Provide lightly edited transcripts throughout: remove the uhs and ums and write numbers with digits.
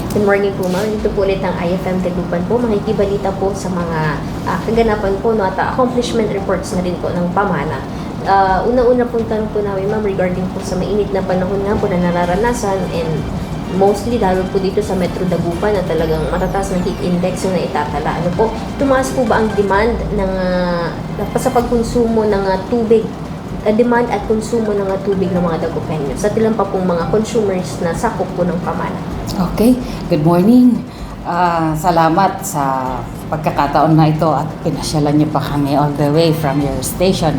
Good morning po ma'am. Dito po ulit ang IFM Dagupan po. Makikibalita po sa mga kaganapan po no, at accomplishment reports na rin po ng pamana. Una-una pong tanong po namin ma'am regarding po sa mainit na panahon nga po na nararanasan and mostly lalo po dito sa Metro Dagupan na talagang matataas na heat index yung naitatala. Ano po, tumaas po ba ang demand ng sa pagkonsumo ng tubig? Demand at konsumo ng tubig ng mga Dagupenyos at ilan pa pong mga consumers na sakop po ng pamana. Okay, good morning. Salamat sa pagkakataon na ito at pinasyalan niyo pa kami all the way from your station.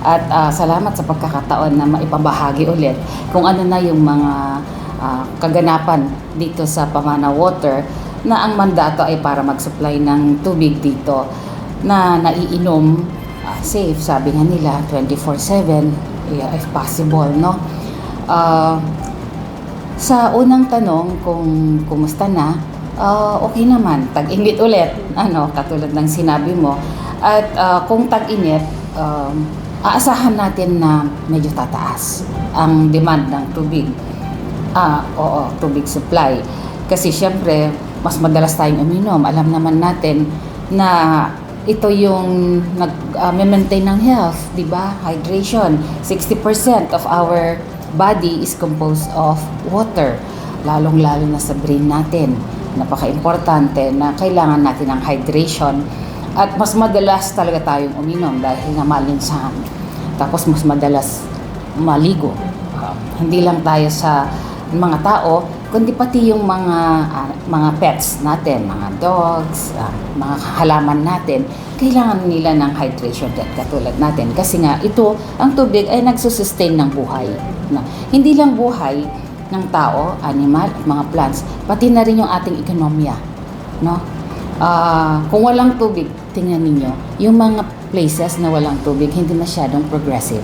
At salamat sa pagkakataon na maipabahagi ulit kung ano na yung mga kaganapan dito sa Pamana Water na ang mandato ay para mag-supply ng tubig dito na naiinom safe, sabi nga nila 24/7 if possible, no? Sa unang tanong kung kumusta na, okay naman, tag-init ulit, katulad ng sinabi mo. At kung tag-init, aasahan natin na medyo tataas ang demand ng tubig. Tubig supply. Kasi syempre, mas madalas tayong uminom. Alam naman natin na ito yung nag-maintain ng health, di ba? Hydration. 60% of our body is composed of water. Lalong-lalo na sa brain natin. Napaka-importante na kailangan natin ng hydration. At mas madalas talaga tayong uminom dahil nga malinsahan. Tapos mas madalas maligo. Hindi lang tayo sa mga tao, kundi pati yung mga pets natin, mga dogs, mga halaman natin, kailangan nila ng hydration din katulad natin. Kasi nga ito, ang tubig ay nagsusustain ng buhay. Hindi lang buhay ng tao, animal, mga plants, pati na rin yung ating ekonomiya. Kung walang tubig, tingnan ninyo, yung mga places na walang tubig, hindi masyadong progressive.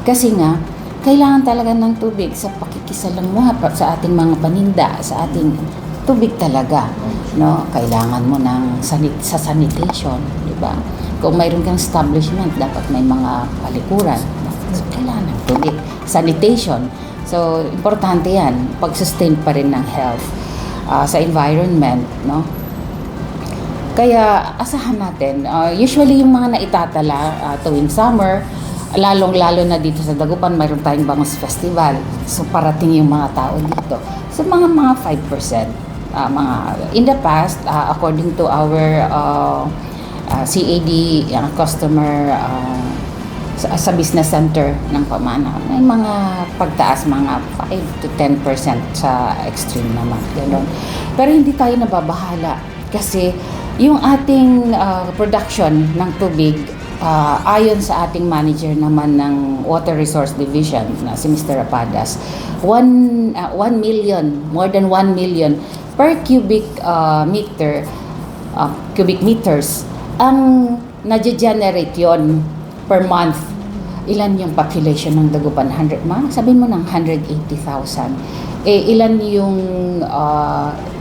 Kasi nga, kailangan talaga ng tubig sa pakikisalamuha sa ating mga paninda, sa ating tubig talaga, Kailangan mo ng sa sanitation, di ba? Kung mayroon kang establishment, dapat may mga palikuran. So, kailangan ng tubig. Sanitation. So, importante yan. Pag-sustain pa rin ng health sa environment, Kaya, asahan natin. Usually, yung mga naitatala tuwing summer, lalong-lalo na dito sa Dagupan, mayroon tayong Bangus Festival. So, parating yung mga tao dito. So, mga 5%. In the past, according to our CAD, customer sa business center ng Pamana, may mga pagtaas, mga 5 to 10% sa extreme naman. Ganun. Pero hindi tayo nababahala kasi yung ating production ng tubig, ayon sa ating manager naman ng Water Resource Division na si Mr. Rapadas, 1 million, more than 1 million per cubic meters ang nadje-generate yon per month. Ilan yung population ng Dagupan? 100 man? Sabihin mo ng 180,000. Ilan yung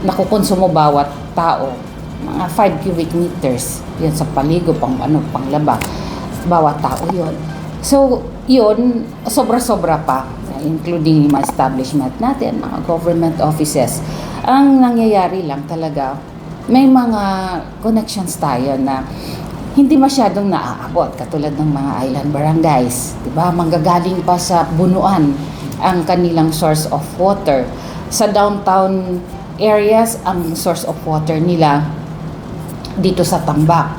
nakukonsumo bawat tao? Mga 5 cubic meters. Yan sa paligo, panglaba. Bawat tao yon. So, yun, sobra-sobra pa. Including yung mga establishment natin, mga government offices. Ang nangyayari lang talaga, may mga connections tayo na hindi masyadong naaabot. Katulad ng mga island barangays. Diba? Manggagaling pa sa bunuan ang kanilang source of water. Sa downtown areas, ang source of water nila dito sa Tambak.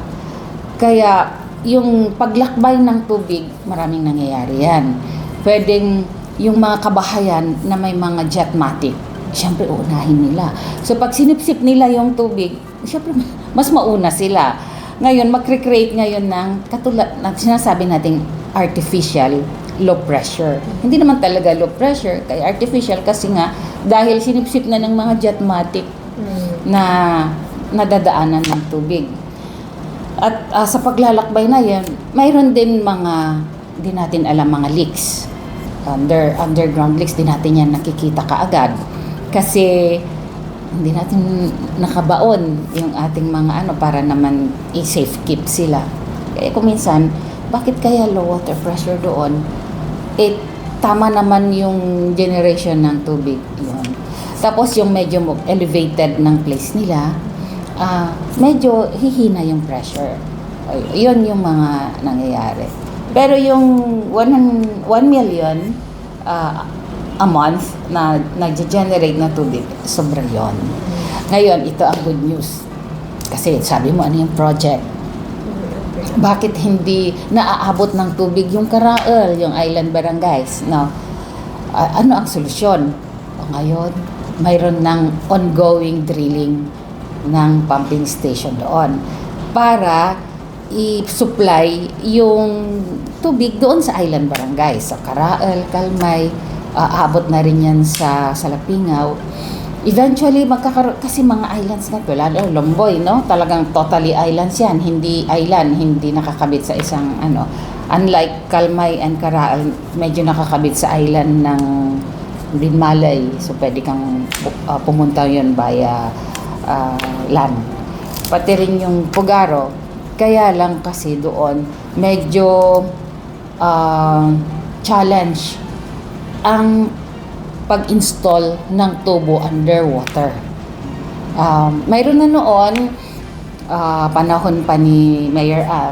Kaya yung paglakbay ng tubig, maraming nangyayari yan. Pwedeng yung mga kabahayan na may mga jetmatic, syempre uunahin nila. So pag sinipsip nila yung tubig, syempre mas mauna sila. Ngayon, mag-recreate ngayon ng katulad ng sinasabi nating artificial low pressure. Hindi naman talaga low pressure, kaya artificial kasi nga dahil sinipsip na ng mga jetmatic na nadadaanan ng tubig. At sa paglalakbay na yan, mayroon din mga, di natin alam, mga leaks. Underground leaks, di natin yan nakikita kaagad. Kasi hindi natin nakabaon yung ating mga para naman i-safe keep sila. Kaya kung minsan, bakit kaya low water pressure doon? Tama naman yung generation ng tubig. Yun. Tapos yung medyo elevated ng place nila, medyo hihina yung pressure. Yun yung mga nangyayari. Pero yung 1 million a month na nag-generate na tubig, sobra yun. Ngayon, ito ang good news. Kasi sabi mo, ano yung project? Bakit hindi naaabot ng tubig yung Karaal, yung island barangays? No? Ano ang solusyon? Ngayon, mayroon ng ongoing drilling ng pumping station doon para i-supply yung tubig doon sa island barangay. Sa Karaal, Kalmay, aabot na rin yan sa Salapingaw. Eventually, magkakaroon, kasi mga islands na ito, lalo Lomboy, no? Talagang totally islands yan, hindi island, hindi nakakabit sa isang, unlike Kalmay and Karaal, medyo nakakabit sa island ng Binmalay, so pwede kang pumunta yun via land. Pati rin yung Pugaro, kaya lang kasi doon, medyo challenge ang pag-install ng tubo underwater. Mayroon na noon, panahon pa ni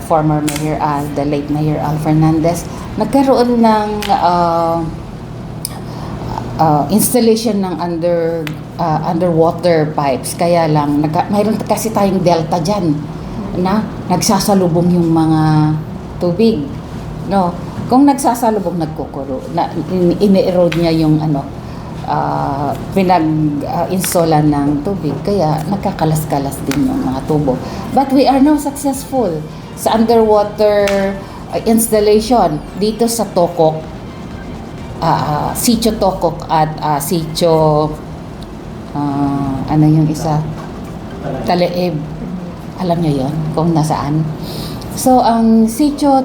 former Mayor Al, the late Mayor Al Fernandez, nagkaroon ng installation ng underwater pipes. Kaya lang, mayroon kasi tayong delta dyan na nagsasalubong yung mga tubig. No? Kung nagsasalubong, nagkukuro, ini-erode niya yung pinag-installan ng tubig, kaya nagkakalas-kalas din yung mga tubo. But we are now successful sa underwater installation dito sa Tokok, Sitio Tokok at Sitio ano yung isa? Taleib. Alam niyo yon kung nasaan? So, ang Sitio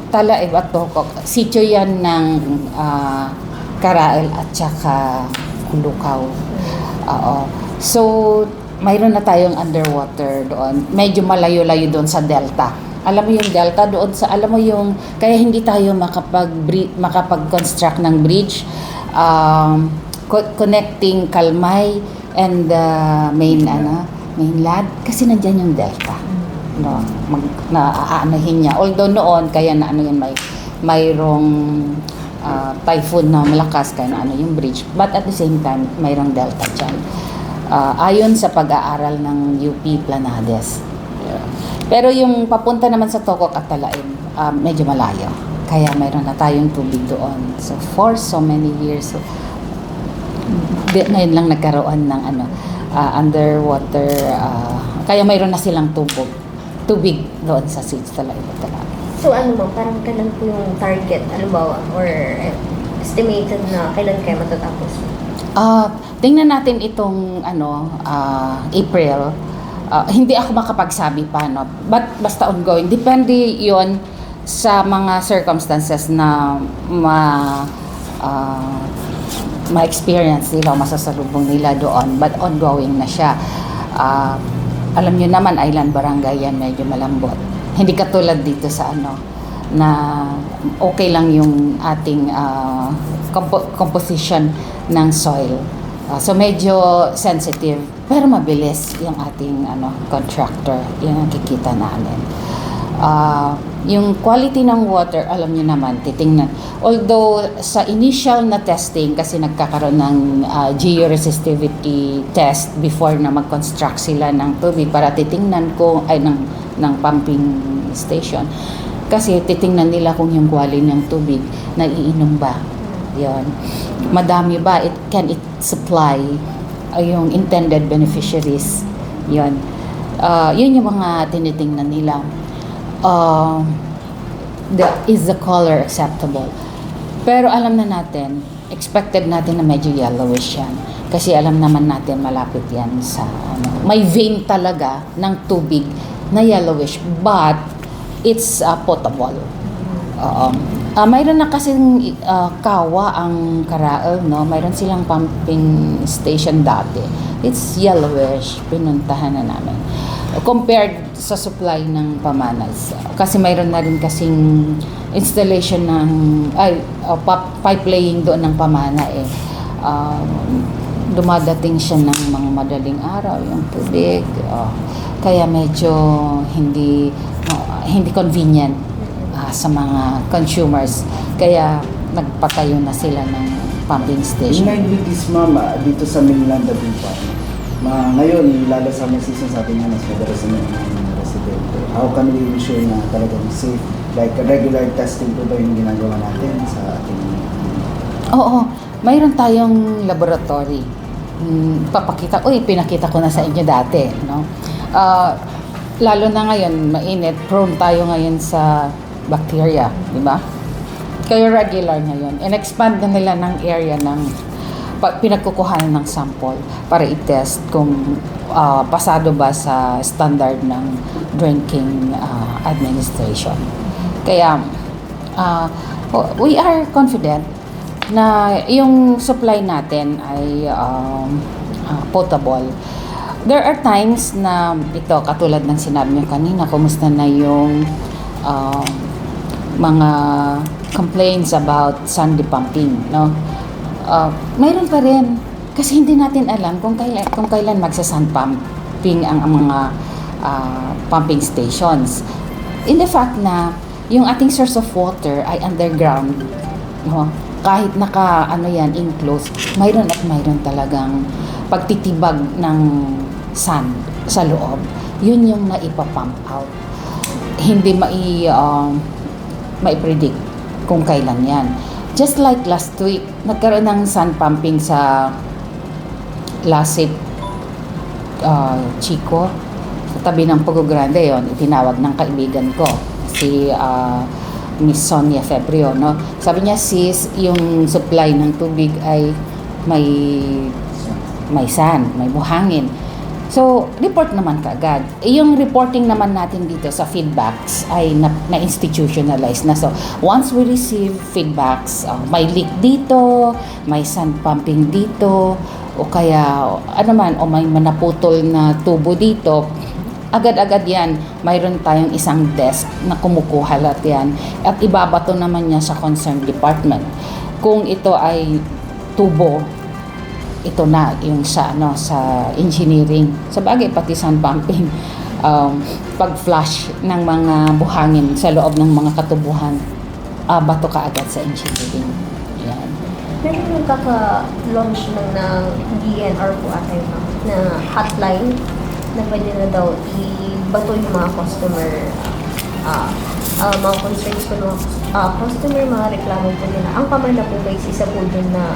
Taleib at Tokok, sitio yan ng Karaal at saka Kulukaw. So, mayroon na tayong underwater doon. Medyo malayo-layo doon sa delta. Alam mo yung delta doon sa, alam mo yung, kaya hindi tayo makapag-construct ng bridge connecting Kalmay and mainland kasi nandiyan yung delta. No, naaanahin niya. Although noon, kaya mayroong typhoon na malakas, kaya yung bridge. But at the same time, mayroong delta dyan. Ayon sa pag-aaral ng UP Planades. Pero yung papunta naman sa Tokok at Talaim, medyo malayo. Kaya mayroon na tayong tubig doon. So for so many years, ngayon lang nagkaroon ng underwater, kaya mayroon na silang tubig doon sa Talaim at Talaim. So parang kailan po yung target, or estimated na kailan kayo matatapos? Tingnan natin itong April. Hindi ako makapagsabi pa, no? But basta ongoing. Depende yon sa mga circumstances na ma-experience nila, masasalubong nila doon. But ongoing na siya. Alam nyo naman, island barangay yan, medyo malambot. Hindi katulad dito sa na okay lang yung ating composition ng soil. So medyo sensitive, pero mabilis yung ating contractor. Yung nakikita namin. Yung quality ng water, alam niyo naman, titingnan. Although sa initial na testing, kasi nagkakaroon ng georesistivity test before na mag-construct sila ng tubig para titingnan kung ng pumping station. Kasi titingnan nila kung yung quality ng tubig na iinom ba. Yon. Madami ba? Can it supply yung intended beneficiaries? Yon. Yun yung mga tinitingnan nila. Is the color acceptable? Pero alam na natin, expected natin na medyo yellowish yan. Kasi alam naman natin malapit yan sa may vein talaga ng tubig na yellowish, but it's potable. Mayroon na kasing kawa ang Karaal, no? Mayroon silang pumping station dati. It's yellowish, pinuntahan na namin. Compared sa supply ng Pamanas. Kasi mayroon na rin kasing installation ng pipe laying doon ng Pamana dumadating siya ng mga madaling araw yung tubig. Kaya medyo hindi convenient sa mga consumers. Kaya nagpatayo na sila ng pumping In station. line with this, mama, dito sa mainland din pa. Ngayon, lalo sa mga season, sabi nga, mas madalas na ng residente. How can we ensure na talagang safe? Like, regular testing po ba yung ginagawa natin sa ating... Oo, mayroon tayong laboratory. Pinakita ko na sa inyo dati, no? Lalo na ngayon, mainit, prone tayo ngayon sa bacteria, di ba? Kaya regular ngayon. And-expand na nila ng area ng pinagkukuhanan ng sample para i-test kung pasado ba sa standard ng drinking administration. Kaya, we are confident na yung supply natin ay potable. There are times na ito, katulad ng sinabi niyo kanina, kumusta na yung mga complaints about Sunday pumping, no? Mayroon pa rin kasi hindi natin alam kung kailan magsa-sun pumping ang mga pumping stations. In the fact na yung ating source of water ay underground, no? Kahit enclosed, mayroon talagang pagtitibag ng sand sa loob. Yun yung naipapump out. Hindi mai-predict kung kailan yan. Just like last week, nagkaroon ng sand pumping sa Lasip Chico, sa tabi ng Pugo Grande. Yon, itinawag ng kaibigan ko, si Miss Sonia Febrio, no? Sabi niya, sis, yung supply ng tubig ay may sand, may buhangin. So, report naman kaagad. Yung reporting naman natin dito sa feedbacks ay na-institutionalize na. So, once we receive feedbacks, may leak dito, may sand pumping dito, o kaya may manaputol na tubo dito, agad-agad yan, mayroon tayong isang desk na kumukuha lahat yan at ibabato naman niya sa concerned department. Kung ito ay tubo, ito na yung sa engineering. Sa bagay, pati sand pumping, pag-flush ng mga buhangin sa loob ng mga katubuhan, bato ka agad sa engineering. Yan. Pero nagkaka-launch ng DNR po ata yun, na hotline na pwede na daw ibato yung mga customer, mga concerns ko ng customer, mga reklamo po nila. Ang pamana po guys, isa po dun na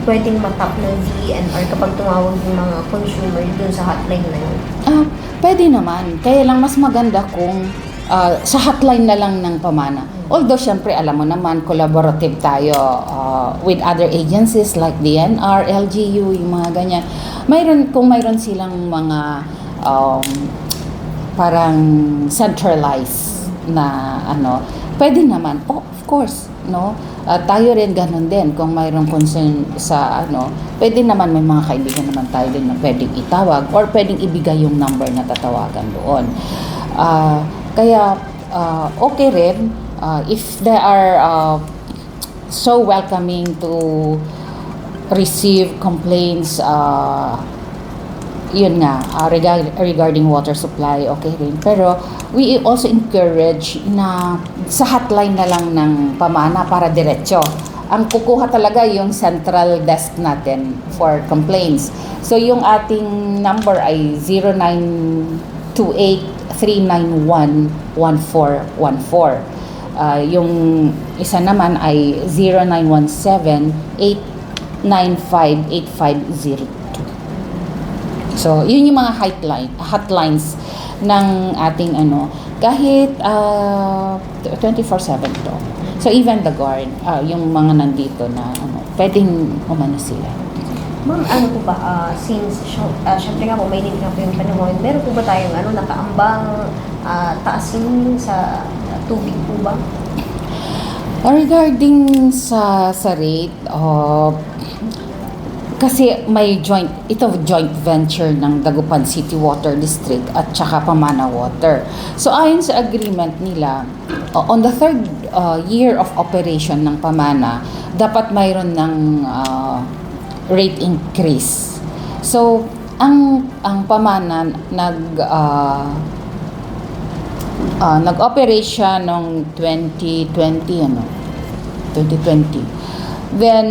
pwedeng matap ng DNR kapag tumawag yung mga consumer dun sa hotline na yun. Pwede naman. Kaya lang mas maganda kung sa hotline na lang ng pamana. Although, syempre, alam mo naman, collaborative tayo with other agencies like DNR, LGU, yung mga ganyan. Kung mayroon silang mga parang centralized na pwede naman. Oh, of course, no? Tayo rin ganun din. Kung mayroong concern sa pwede naman, may mga kaibigan naman tayo din na pwedeng itawag or pwedeng ibigay yung number na tatawagan doon. Kaya, okay rin if they are so welcoming to receive complaints, yun nga, regarding water supply, okay rin. Pero we also encourage na sa hotline na lang ng pamana para diretso. Ang kukuha talaga yung central desk natin for complaints. So yung ating number ay 0928-391-1414. Yung isa naman ay 0917-895-8502. So, yun yung mga hotlines ng ating kahit 24/7 to. So, even the guard, yung mga nandito na pwedeng umano sila. Ma'am, po ba, since syempre nga po, may na po yung panahon, meron po ba tayong nakaambang taasin sa tubig po ba? Regarding sa rate, kasi may joint venture ng Dagupan City Water District at saka Pamana Water. So ayon sa agreement nila, on the third year of operation ng Pamana, dapat mayroon ng rate increase. So, ang pamana nag-operate siya noong 2020. Then,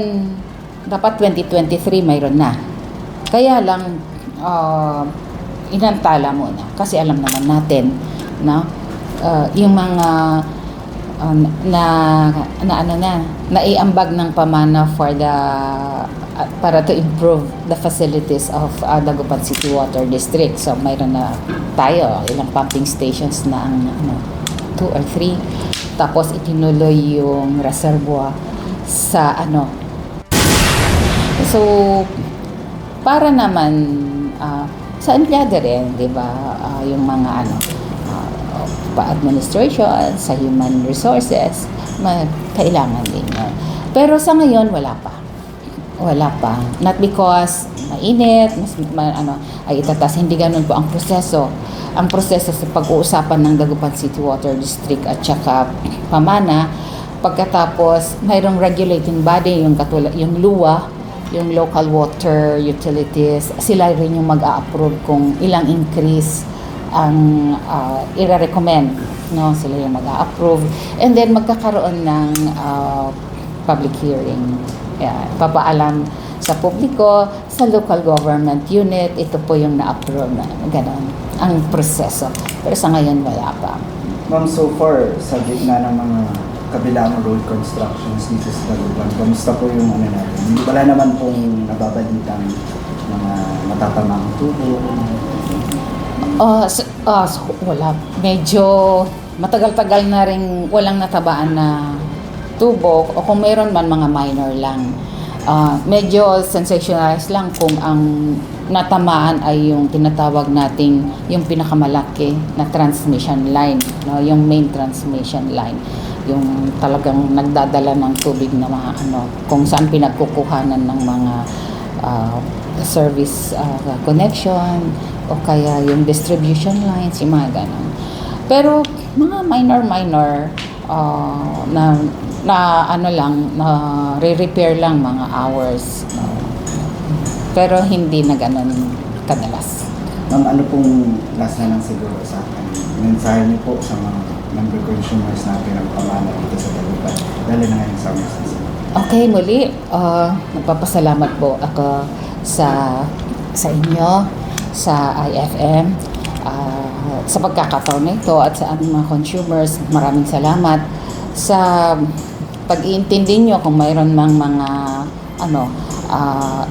dapat 2023 mayroon na. Kaya lang, inantala muna. Kasi alam naman natin, no? Yung mga naiambag ng pamana para to improve the facilities of Dagupan City Water District. So mayroon na tayo ilang pumping stations na ang 2 or 3. Tapos itinuloy yung reservoir sa So para naman sa empleyado rin, 'di ba? Yung mga pa-administration, sa human resources, kailangan din yun. Pero sa ngayon, wala pa. Not because mainit, ay itatas. Hindi ganun po ang proseso. Ang proseso sa pag-uusapan ng Dagupan City Water District at saka pamana, pagkatapos, mayroong regulating body, yung LUWA, yung Local Water Utilities, sila rin yung mag-a-approve kung ilang increase ang i-recommend, no? Sila yung mag-a-approve, and then magkakaroon ng public hearing. Papaalam sa publiko, sa local government unit, ito po yung na-approve na gano'n ang proseso. Pero sa ngayon wala pa. Ma'am, so far, sa gitna ng mga kabilang road constructions dito sa Dagupan, kamusta po yung natin? Wala naman pong nababalitang mga matatamang tubo. Wala. Medyo matagal-tagal na rin walang natabaan na tubo, o kung mayroon man, mga minor lang. Medyo sensationalized lang kung ang natamaan ay yung tinatawag nating yung pinakamalaki na transmission line, no? Yung main transmission line, yung talagang nagdadala ng tubig na mga kung saan pinagkukuhanan ng mga service connection, o kaya yung distribution lines, yung mga ganun. Pero mga minor na re-repair lang, mga hours, pero hindi na ganun kadalas. Ma'am, ano pong last na lang siguro sa akin? Mensahe niyo po sa mga member consumers natin ng pamana dito sa Dagupan, dahil na ngayon summer season. Okay, muli, nagpapasalamat po ako sa inyo, sa IFM, sa pagkakataon na ito, at sa aming mga consumers. Maraming salamat sa pag-iintindi nyo kung mayroon mang mga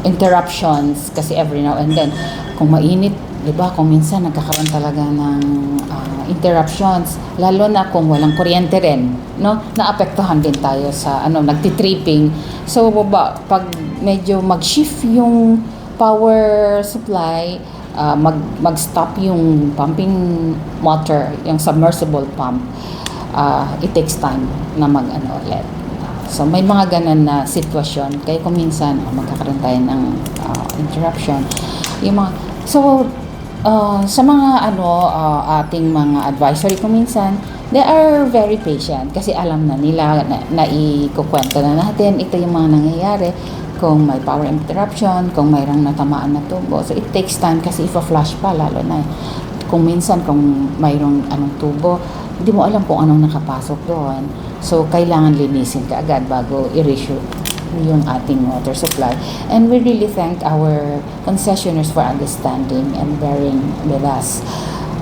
interruptions, kasi every now and then, kung mainit, di ba, kung minsan nagkakaroon talaga ng interruptions, lalo na kung walang kuryente rin, no? Naapektuhan din tayo sa nagtitripping. So pag medyo mag-shift yung power supply, mag-stop yung pumping water, yung submersible pump, it takes time na ulit. So may mga ganun na sitwasyon, kaya kung minsan magkakaroon tayo ng interruption. Sa mga ating mga advisory, kung minsan they are very patient kasi alam na nila na ikukwento na natin ito yung mga nangyayari kung may power interruption, kung mayroong natamaan na tubo. So it takes time kasi i-flush pa, lalo na kung minsan kung mayroong tubo, hindi mo alam kung anong nakapasok doon. So kailangan linisin ka agad bago i-reissue yung ating water supply. And we really thank our concessionaires for understanding and bearing with us.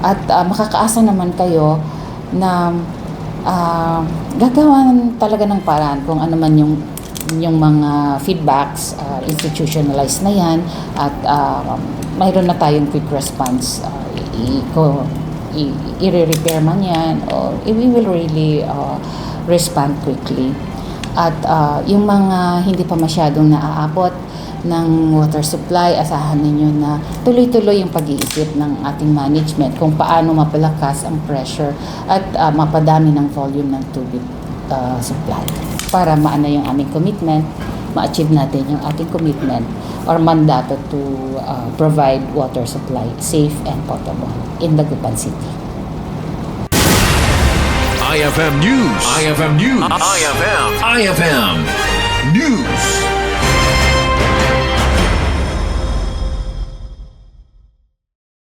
At makakaasa naman kayo na gagawan talaga ng paraan kung ano man yung mga feedbacks, institutionalized na yan, at mayroon na tayong quick response. I-repair man yan, or we will really respond quickly. At yung mga hindi pa masyadong naaabot ng water supply, asahan ninyo na tuloy-tuloy yung pag-iisip ng ating management kung paano mapalakas ang pressure at mapadami ng volume ng tubig supply para maana yung aming commitment, ma-achieve natin yung ating commitment or mandato to provide water supply safe and potable in Dagupan City. IFM News. IFM News. IFM News.